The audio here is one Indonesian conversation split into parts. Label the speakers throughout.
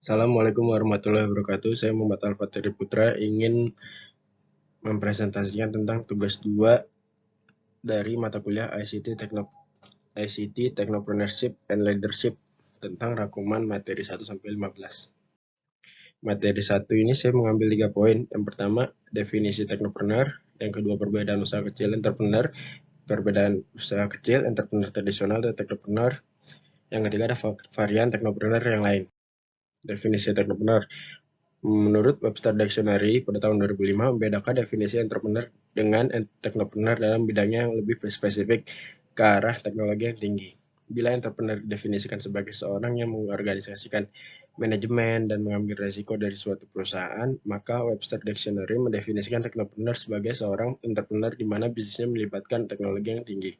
Speaker 1: Assalamualaikum warahmatullahi wabarakatuh. Saya Muhammad Al-Fatiri Putra ingin mempresentasikan tentang tugas 2 dari mata kuliah ICT Technopreneurship and Leadership tentang rangkuman materi 1 sampai 15. Materi 1 ini saya mengambil 3 poin. Yang pertama, definisi teknopreneur, yang kedua perbedaan usaha kecil entrepreneur, perbedaan usaha kecil entrepreneur tradisional dan teknopreneur. Yang ketiga ada varian teknopreneur yang lain. Definisi teknopreneur. Menurut Webster Dictionary pada tahun 2005 membedakan definisi entrepreneur dengan teknopreneur dalam bidangnya yang lebih spesifik ke arah teknologi yang tinggi. Bila entrepreneur didefinisikan sebagai seorang yang mengorganisasikan manajemen dan mengambil resiko dari suatu perusahaan, maka Webster Dictionary mendefinisikan teknopreneur sebagai seorang entrepreneur di mana bisnisnya melibatkan teknologi yang tinggi.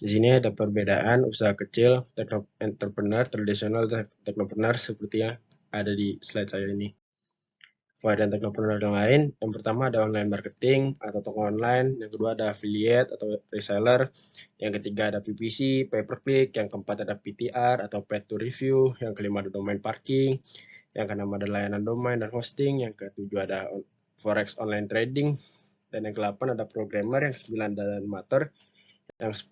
Speaker 1: Di sini ada perbedaan usaha kecil, entrepreneur, tradisional, dan teknopreneur seperti yang ada di slide saya ini. Varian teknopreneur yang lain, yang pertama ada online marketing atau toko online, yang kedua ada affiliate atau reseller, yang ketiga ada PPC, pay per click, yang keempat ada PTR atau paid to review, yang kelima ada domain parking, yang keenam ada layanan domain dan hosting, yang ketujuh ada forex online trading, dan yang ke-8 ada programmer, yang 9 ada animator, yang 10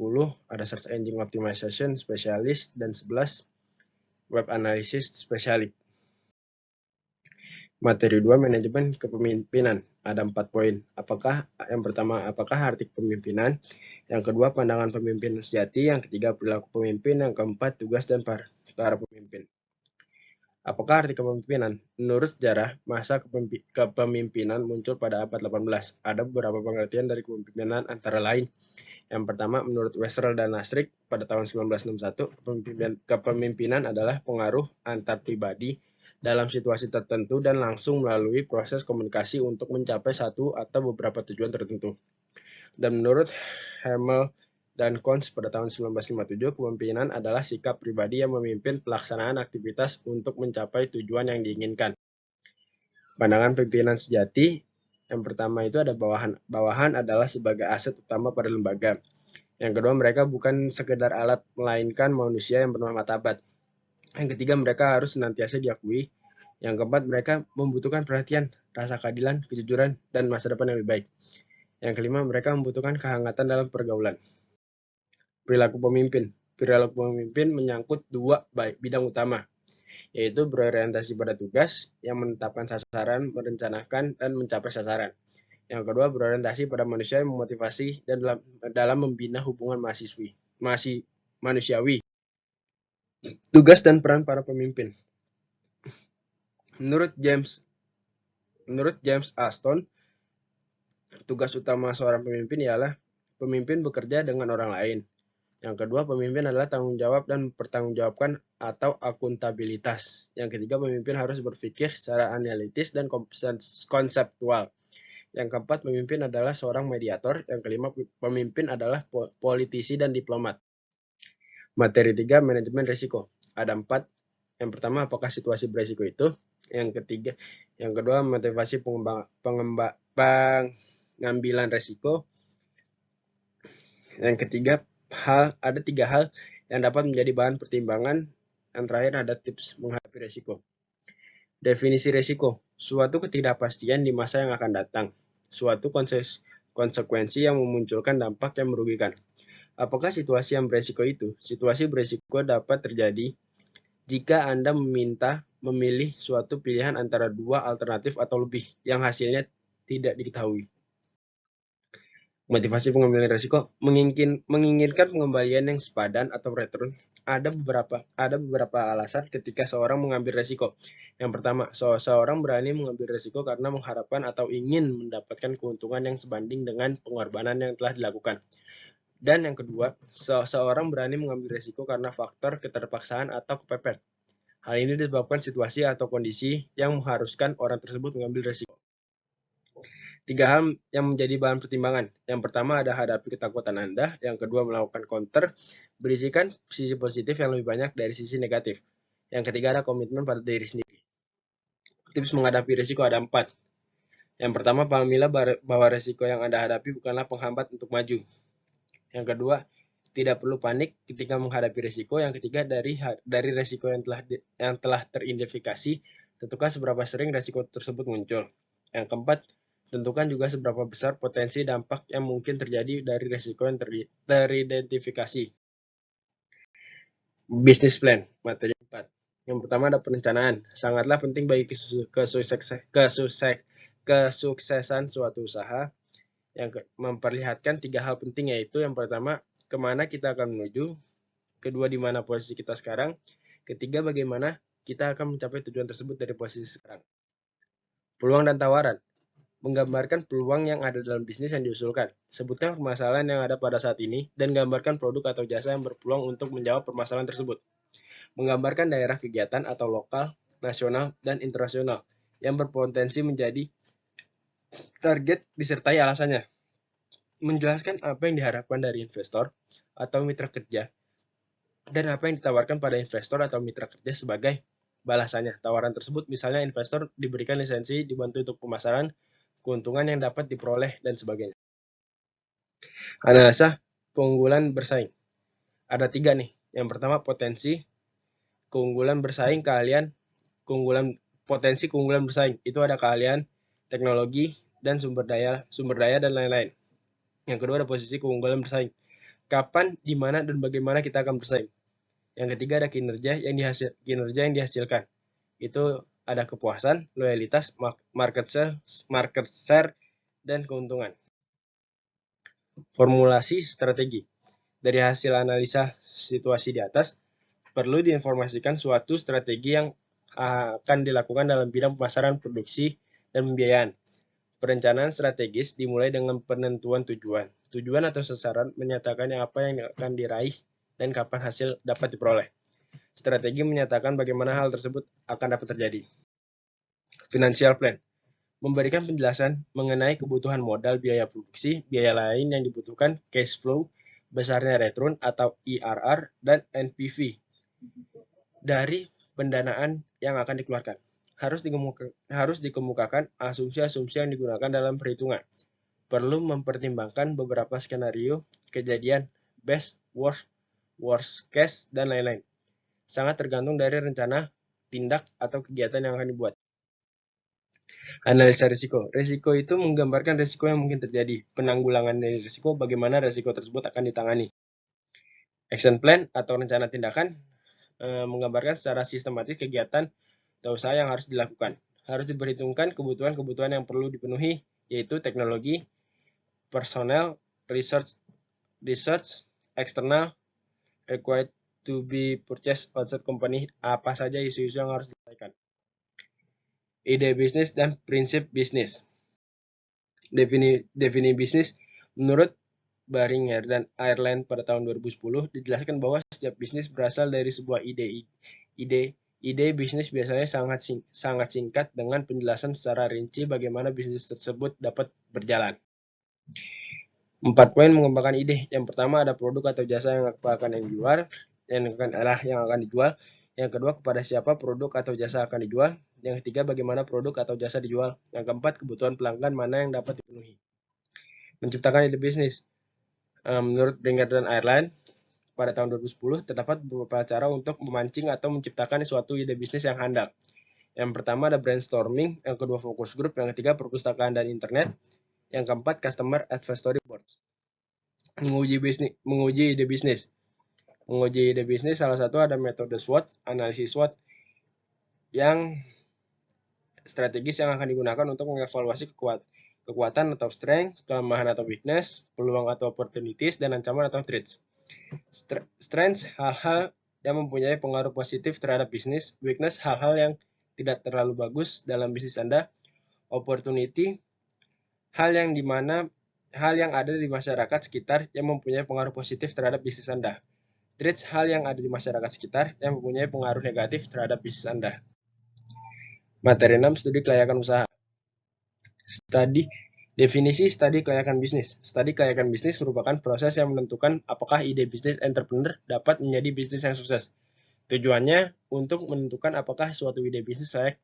Speaker 1: ada search engine optimization specialist, dan 11 web analysis specialist. Materi 2 manajemen kepemimpinan. Ada 4 poin. Yang pertama, apakah arti kepemimpinan? Yang kedua, pandangan pemimpin sejati. Yang ketiga, perilaku pemimpin. Yang keempat, tugas dan para pemimpin. Apakah arti kepemimpinan? Menurut sejarah, masa kepemimpinan muncul pada abad 18. Ada beberapa pengertian dari kepemimpinan antara lain. Yang pertama, menurut Wessel dan Nasrik pada tahun 1961, kepemimpinan adalah pengaruh antar pribadi dalam situasi tertentu dan langsung melalui proses komunikasi untuk mencapai satu atau beberapa tujuan tertentu. Dan menurut Hamel dan Kons pada tahun 1957, kepemimpinan adalah sikap pribadi yang memimpin pelaksanaan aktivitas untuk mencapai tujuan yang diinginkan. Pandangan pimpinan sejati, yang pertama itu ada bawahan adalah sebagai aset utama pada lembaga. Yang kedua, mereka bukan sekedar alat, melainkan manusia yang bermartabat. Yang ketiga, mereka harus senantiasa diakui. Yang keempat, mereka membutuhkan perhatian, rasa keadilan, kejujuran, dan masa depan yang lebih baik. Yang kelima, mereka membutuhkan kehangatan dalam pergaulan. Perilaku pemimpin. Perilaku pemimpin menyangkut 2 bidang utama, yaitu berorientasi pada tugas, yang menetapkan sasaran, merencanakan, dan mencapai sasaran. Yang kedua, berorientasi pada manusia yang memotivasi dan dalam membina hubungan manusiawi. Tugas dan peran para pemimpin. Menurut James Aston, tugas utama seorang pemimpin ialah pemimpin bekerja dengan orang lain. Yang kedua, pemimpin adalah tanggung jawab dan mempertanggungjawabkan atau akuntabilitas. Yang ketiga, pemimpin harus berpikir secara analitis dan konseptual. Yang keempat, pemimpin adalah seorang mediator. Yang kelima, pemimpin adalah politisi dan diplomat. Materi 3, manajemen risiko. Ada 4. Yang pertama, apakah situasi berisiko itu? Yang kedua, motivasi pengambilan risiko. Yang ketiga, ada 3 hal yang dapat menjadi bahan pertimbangan. Yang terakhir ada tips menghadapi risiko. Definisi risiko, suatu ketidakpastian di masa yang akan datang, suatu konsekuensi yang memunculkan dampak yang merugikan. Apakah situasi yang berisiko itu? Situasi berisiko dapat terjadi jika Anda memilih suatu pilihan antara 2 alternatif atau lebih yang hasilnya tidak diketahui. Motivasi pengambilan risiko menginginkan pengembalian yang sepadan atau return. Ada beberapa alasan ketika seorang mengambil risiko. Yang pertama, seorang berani mengambil risiko karena mengharapkan atau ingin mendapatkan keuntungan yang sebanding dengan pengorbanan yang telah dilakukan. Dan yang kedua, seorang berani mengambil risiko karena faktor keterpaksaan atau kepepet. Hal ini disebabkan situasi atau kondisi yang mengharuskan orang tersebut mengambil risiko. 3 hal yang menjadi bahan pertimbangan. Yang pertama ada hadapi ketakutan Anda. Yang kedua melakukan counter, berisikan sisi positif yang lebih banyak dari sisi negatif. Yang ketiga ada komitmen pada diri sendiri. Tips menghadapi risiko ada 4. Yang pertama, pahamilah bahwa risiko yang Anda hadapi bukanlah penghambat untuk maju. Yang kedua, Tidak perlu panik ketika menghadapi risiko. Yang ketiga, dari risiko yang telah teridentifikasi, tentukan seberapa sering risiko tersebut muncul. Yang keempat, tentukan juga seberapa besar potensi dampak yang mungkin terjadi dari risiko yang teridentifikasi. Business plan, materi 4. Yang pertama ada perencanaan. Sangatlah penting bagi kesuksesan suatu usaha. Yang memperlihatkan 3 hal penting, yaitu yang pertama, kemana kita akan menuju, kedua, di mana posisi kita sekarang, ketiga, bagaimana kita akan mencapai tujuan tersebut dari posisi sekarang. Peluang dan tawaran, menggambarkan peluang yang ada dalam bisnis yang diusulkan. Sebutkan permasalahan yang ada pada saat ini dan gambarkan produk atau jasa yang berpeluang untuk menjawab permasalahan tersebut. Menggambarkan daerah kegiatan atau lokal, nasional, dan internasional yang berpotensi menjadi target disertai alasannya. Menjelaskan apa yang diharapkan dari investor atau mitra kerja dan apa yang ditawarkan pada investor atau mitra kerja sebagai balasannya. Tawaran tersebut misalnya investor diberikan lisensi, dibantu untuk pemasaran, keuntungan yang dapat diperoleh, dan sebagainya. Analisa keunggulan bersaing. Ada 3 nih. Yang pertama, potensi keunggulan bersaing, potensi keunggulan bersaing. Itu ada keahlian, teknologi, dan sumber daya dan lain-lain. Yang kedua ada posisi keunggulan bersaing. Kapan, di mana, dan bagaimana kita akan bersaing. Yang ketiga ada kinerja yang dihasilkan. Itu ada kepuasan, loyalitas, market share, dan keuntungan. Formulasi strategi. Dari hasil analisa situasi di atas, perlu diinformasikan suatu strategi yang akan dilakukan dalam bidang pemasaran, produksi, dan pembiayaan. Perencanaan strategis dimulai dengan penentuan tujuan. Tujuan atau sasaran menyatakan apa yang akan diraih dan kapan hasil dapat diperoleh. Strategi menyatakan bagaimana hal tersebut akan dapat terjadi. Financial plan memberikan penjelasan mengenai kebutuhan modal, biaya produksi, biaya lain yang dibutuhkan, cash flow, besarnya return atau IRR, dan NPV dari pendanaan yang akan dikeluarkan. Harus dikemukakan asumsi-asumsi yang digunakan dalam perhitungan. Perlu mempertimbangkan beberapa skenario kejadian, best, worst case, dan lain-lain. Sangat tergantung dari rencana, tindak, atau kegiatan yang akan dibuat. Analisa risiko. Risiko itu menggambarkan risiko yang mungkin terjadi. Penanggulangan dari risiko, bagaimana risiko tersebut akan ditangani. Action plan atau rencana tindakan menggambarkan secara sistematis kegiatan atau usaha yang harus dilakukan. Harus diperhitungkan kebutuhan-kebutuhan yang perlu dipenuhi, yaitu teknologi, personel, research, external, required to be purchased outside company, apa saja isu-isu yang harus diselesaikan. Ide bisnis dan prinsip bisnis. Definisi bisnis menurut Baringer dan Ireland pada tahun 2010 dijelaskan bahwa setiap bisnis berasal dari sebuah ide. Ide bisnis biasanya sangat singkat dengan penjelasan secara rinci bagaimana bisnis tersebut dapat berjalan. 4 poin mengembangkan ide. Yang pertama ada produk atau jasa yang akan dijual, yang akan dijual. Yang kedua, kepada siapa produk atau jasa akan dijual. Yang ketiga, bagaimana produk atau jasa dijual. Yang keempat, kebutuhan pelanggan mana yang dapat dipenuhi. Menciptakan ide bisnis. Menurut Baringer dan Ireland, pada tahun 2010 terdapat beberapa cara untuk memancing atau menciptakan suatu ide bisnis yang handal. Yang pertama ada brainstorming, yang kedua focus group, yang ketiga perpustakaan dan internet, yang keempat customer advisory board. Menguji ide bisnis. Menguji ide bisnis salah satu ada metode SWOT, analisis SWOT, yang strategis yang akan digunakan untuk mengevaluasi kekuatan atau strength, kelemahan atau weakness, peluang atau opportunities, dan ancaman atau threats. Strength, hal-hal yang mempunyai pengaruh positif terhadap bisnis. Weakness, hal-hal yang tidak terlalu bagus dalam bisnis Anda. Opportunity, hal yang ada di masyarakat sekitar yang mempunyai pengaruh positif terhadap bisnis Anda. Threats, hal yang ada di masyarakat sekitar yang mempunyai pengaruh negatif terhadap bisnis Anda. Materi 6, studi kelayakan usaha. Definisi studi kelayakan bisnis. Studi kelayakan bisnis merupakan proses yang menentukan apakah ide bisnis entrepreneur dapat menjadi bisnis yang sukses. Tujuannya untuk menentukan apakah suatu ide bisnis layak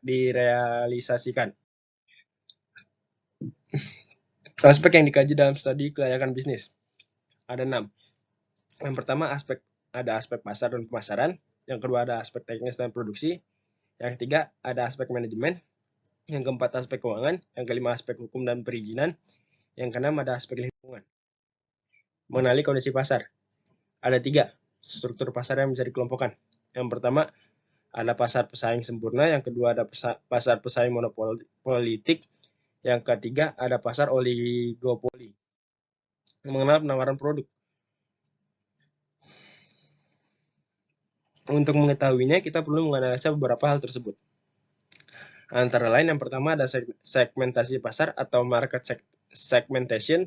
Speaker 1: direalisasikan. Aspek yang dikaji dalam studi kelayakan bisnis. Ada 6. Yang pertama ada aspek pasar dan pemasaran, yang kedua ada aspek teknis dan produksi, yang ketiga ada aspek manajemen, yang keempat aspek keuangan, yang kelima aspek hukum dan perizinan, yang keenam ada aspek lingkungan. Mengenali kondisi pasar, ada 3 struktur pasar yang bisa dikelompokkan. Yang pertama ada pasar pesaing sempurna, yang kedua ada pasar pesaing monopolitik, yang ketiga ada pasar oligopoli. Mengenal penawaran produk. Untuk mengetahuinya, kita perlu menganalisa beberapa hal tersebut. Antara lain, yang pertama ada segmentasi pasar atau market segmentation,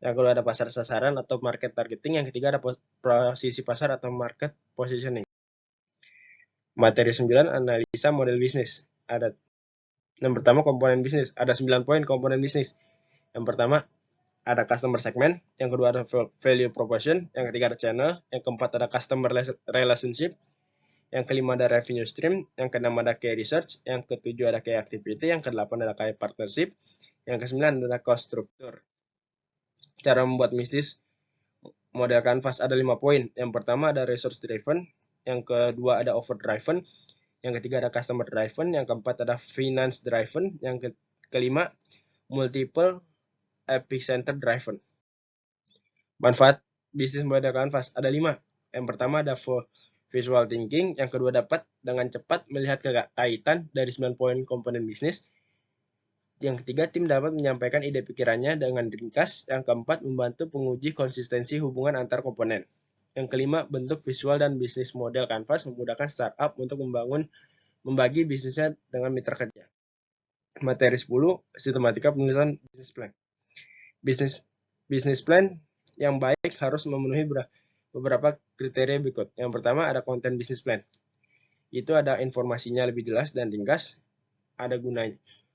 Speaker 1: yang kedua ada pasar sasaran atau market targeting, yang ketiga ada posisi pasar atau market positioning. Materi 9, analisa model bisnis. Yang pertama komponen bisnis, ada 9 poin komponen bisnis. Yang pertama ada customer segment, yang kedua ada value proposition, yang ketiga ada channel, yang keempat ada customer relationship, yang kelima ada revenue stream, yang keenam ada key research, yang ketujuh ada key activity, yang kedelapan ada key partnership, yang kesembilan ada cost structure. Cara membuat bisnis model canvas ada 5 poin. Yang pertama ada resource driven, yang kedua ada offer driven, yang ketiga ada customer driven, yang keempat ada finance driven, yang kelima multiple epicenter driven. Manfaat bisnis model canvas ada 5. Yang pertama ada visual thinking, yang kedua dapat dengan cepat melihat kaitan dari 9 poin komponen bisnis. Yang ketiga, tim dapat menyampaikan ide pikirannya dengan ringkas. Yang keempat, membantu penguji konsistensi hubungan antar komponen. Yang kelima, bentuk visual dan bisnis model canvas memudahkan startup untuk membagi bisnisnya dengan mitra kerja. Materi 10, sistematika penulisan bisnis plan. Bisnis plan yang baik harus memenuhi beberapa kriteria berikut. Yang pertama ada konten bisnis plan. Itu ada informasinya lebih jelas dan ringkas, ada gunanya.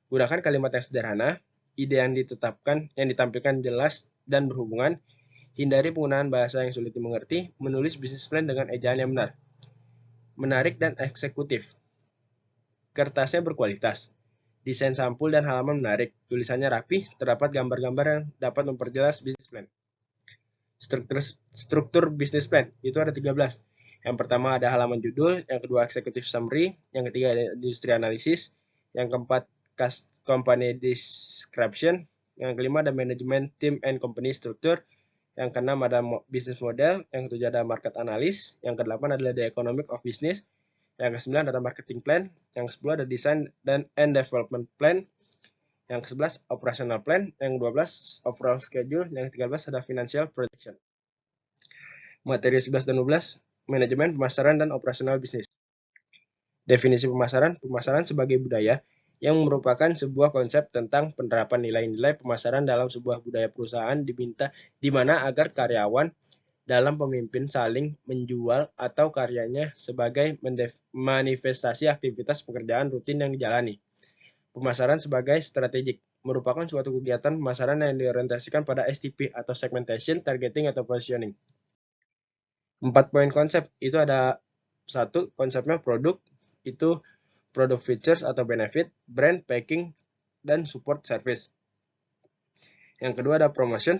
Speaker 1: Gunakan kalimat yang sederhana, ide yang ditampilkan jelas dan berhubungan, hindari penggunaan bahasa yang sulit dimengerti, menulis bisnis plan dengan ejaan yang benar. Menarik dan eksekutif. Kertasnya berkualitas. Desain sampul dan halaman menarik, tulisannya rapi, terdapat gambar-gambar yang dapat memperjelas bisnis plan. Struktur bisnis plan itu ada 13. Yang pertama ada halaman judul, yang kedua executive summary, yang ketiga ada industri analisis, yang keempat company description, yang kelima ada management team and company structure, yang keenam ada business model, yang ketujuh ada market analysis, yang kedelapan adalah the economic of business, yang kesembilan ada marketing plan, yang ke-10 ada design and development plan, yang ke-11 operational plan, yang ke-12 overall schedule, yang ke-13 ada financial projection. Materi 11 dan 12 manajemen pemasaran dan operasional bisnis. Definisi pemasaran sebagai budaya yang merupakan sebuah konsep tentang penerapan nilai-nilai pemasaran dalam sebuah budaya perusahaan di mana agar karyawan dalam pemimpin saling menjual atau karyanya sebagai manifestasi aktivitas pekerjaan rutin yang dijalani. Pemasaran sebagai strategik merupakan suatu kegiatan pemasaran yang diorientasikan pada STP atau segmentation, targeting, atau positioning. 4 poin konsep itu ada 1 konsepnya produk, itu product features atau benefit, brand, packing, dan support service. Yang kedua ada promotion,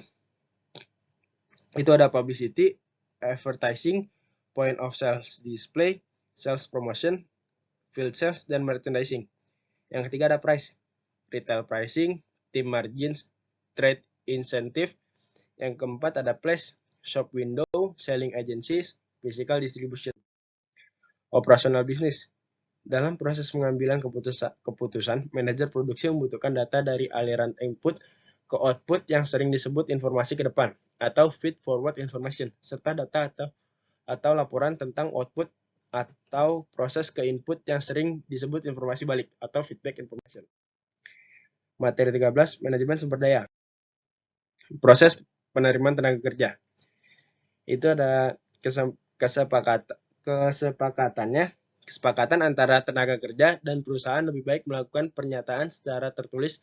Speaker 1: itu ada publicity, advertising, point of sales display, sales promotion, field sales, dan merchandising. Yang ketiga ada price, retail pricing, team margins, trade incentive. Yang keempat ada place, shop window, selling agencies, physical distribution. Operasional business. Dalam proses pengambilan keputusan, manajer produksi membutuhkan data dari aliran input ke output yang sering disebut informasi ke depan atau feed forward information, serta data atau laporan tentang output atau proses ke input yang sering disebut informasi balik atau feedback information. Materi 13, manajemen sumber daya. Proses penerimaan tenaga kerja. Itu ada kesepakatan antara tenaga kerja dan perusahaan lebih baik melakukan pernyataan secara tertulis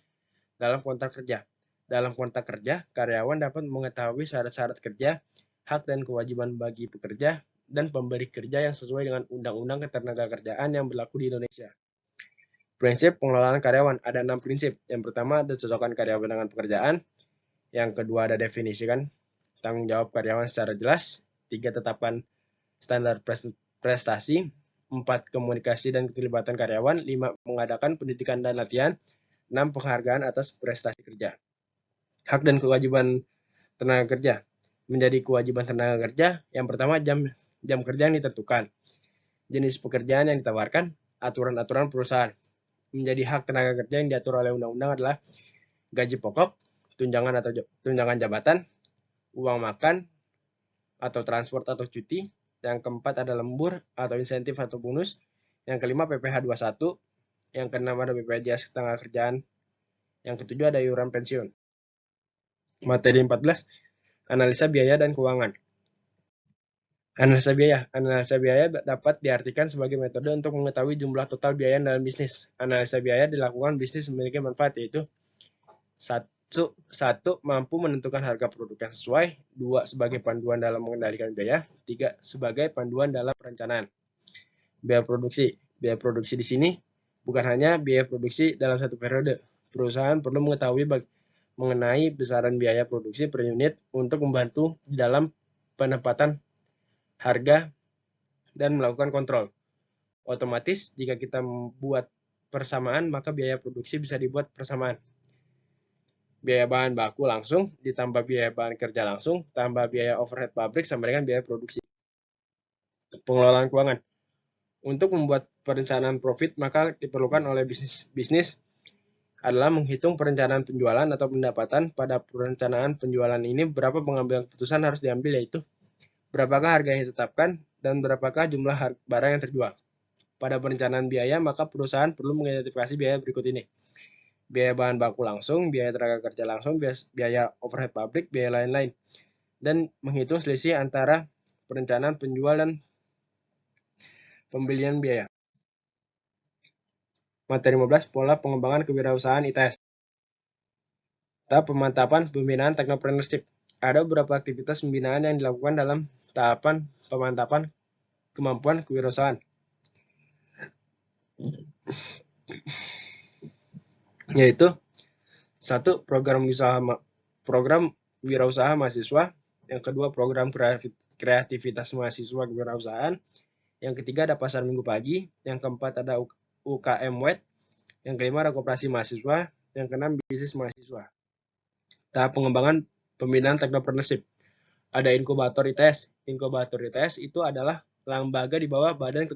Speaker 1: dalam kontrak kerja. Dalam kontrak kerja, karyawan dapat mengetahui syarat-syarat kerja, hak dan kewajiban bagi pekerja, dan pemberi kerja yang sesuai dengan Undang-Undang Ketenagakerjaan yang berlaku di Indonesia. Prinsip pengelolaan karyawan, ada 6 prinsip. Yang pertama ada cocokkan karyawan dengan pekerjaan. Yang kedua ada definisikan tanggung jawab karyawan secara jelas. 3. Tetapkan standar prestasi. 4. Komunikasi dan keterlibatan karyawan. 5. Mengadakan pendidikan dan latihan. 6. Penghargaan atas prestasi kerja. Hak dan kewajiban tenaga kerja. Menjadi kewajiban tenaga kerja, yang pertama jam kerja yang ditentukan, jenis pekerjaan yang ditawarkan, aturan-aturan perusahaan. Menjadi hak tenaga kerja yang diatur oleh undang-undang adalah gaji pokok, tunjangan atau tunjangan jabatan, uang makan atau transport atau cuti. Yang keempat ada lembur atau insentif atau bonus. Yang kelima PPh 21. Yang keenam ada BPJS ketenaga kerjaan. Yang ketujuh ada iuran pensiun. Materi 14, analisa biaya dan keuangan. Analisa biaya. Analisa biaya dapat diartikan sebagai metode untuk mengetahui jumlah total biaya dalam bisnis. Analisa biaya dilakukan bisnis memiliki manfaat, yaitu 1. Mampu menentukan harga produk yang sesuai. 2. Sebagai panduan dalam mengendalikan biaya. 3. Sebagai panduan dalam perencanaan. Biaya produksi. Biaya produksi di sini bukan hanya biaya produksi dalam satu periode. Perusahaan perlu mengetahui mengenai besaran biaya produksi per unit untuk membantu di dalam penempatan harga dan melakukan kontrol. Otomatis jika kita membuat persamaan, maka biaya produksi bisa dibuat persamaan. Biaya bahan baku langsung ditambah biaya bahan kerja langsung tambah biaya overhead pabrik sama dengan biaya produksi. Pengelolaan keuangan. Untuk membuat perencanaan profit, maka diperlukan oleh bisnis adalah menghitung perencanaan penjualan atau pendapatan. Pada perencanaan penjualan ini berapa pengambilan keputusan harus diambil, yaitu berapakah harga yang ditetapkan dan berapakah jumlah barang yang terjual. Pada perencanaan biaya, maka perusahaan perlu mengidentifikasi biaya berikut ini: biaya bahan baku langsung, biaya tenaga kerja langsung, biaya overhead pabrik, biaya lain-lain, dan menghitung selisih antara perencanaan penjual dan pembelian biaya. Materi 15, pola pengembangan kewirausahaan ITS. Tahap pemantapan pembinaan technopreneurship. Ada beberapa aktivitas pembinaan yang dilakukan dalam tahapan pemantapan kemampuan kewirausahaan, yaitu 1. Program wirausaha mahasiswa. Yang kedua, program kreativitas mahasiswa kewirausahaan. Yang ketiga ada pasar minggu pagi. Yang keempat ada UKM WET. Yang kelima ada koperasi mahasiswa. Yang keenam bisnis mahasiswa. Tahap pengembangan pembinaan technopreneurship. Ada inkubator ITS. Inkubator ITS itu adalah lembaga di bawah Badan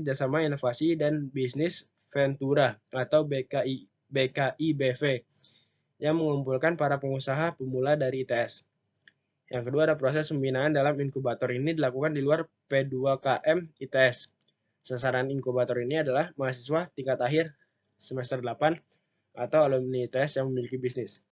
Speaker 1: Kerjasama Inovasi dan Bisnis Ventura atau BKIBV yang mengumpulkan para pengusaha pemula dari ITS. Yang kedua ada proses pembinaan dalam inkubator ini dilakukan di luar P2KM ITS. Sasaran inkubator ini adalah mahasiswa tingkat akhir semester 8 atau alumni ITS yang memiliki bisnis.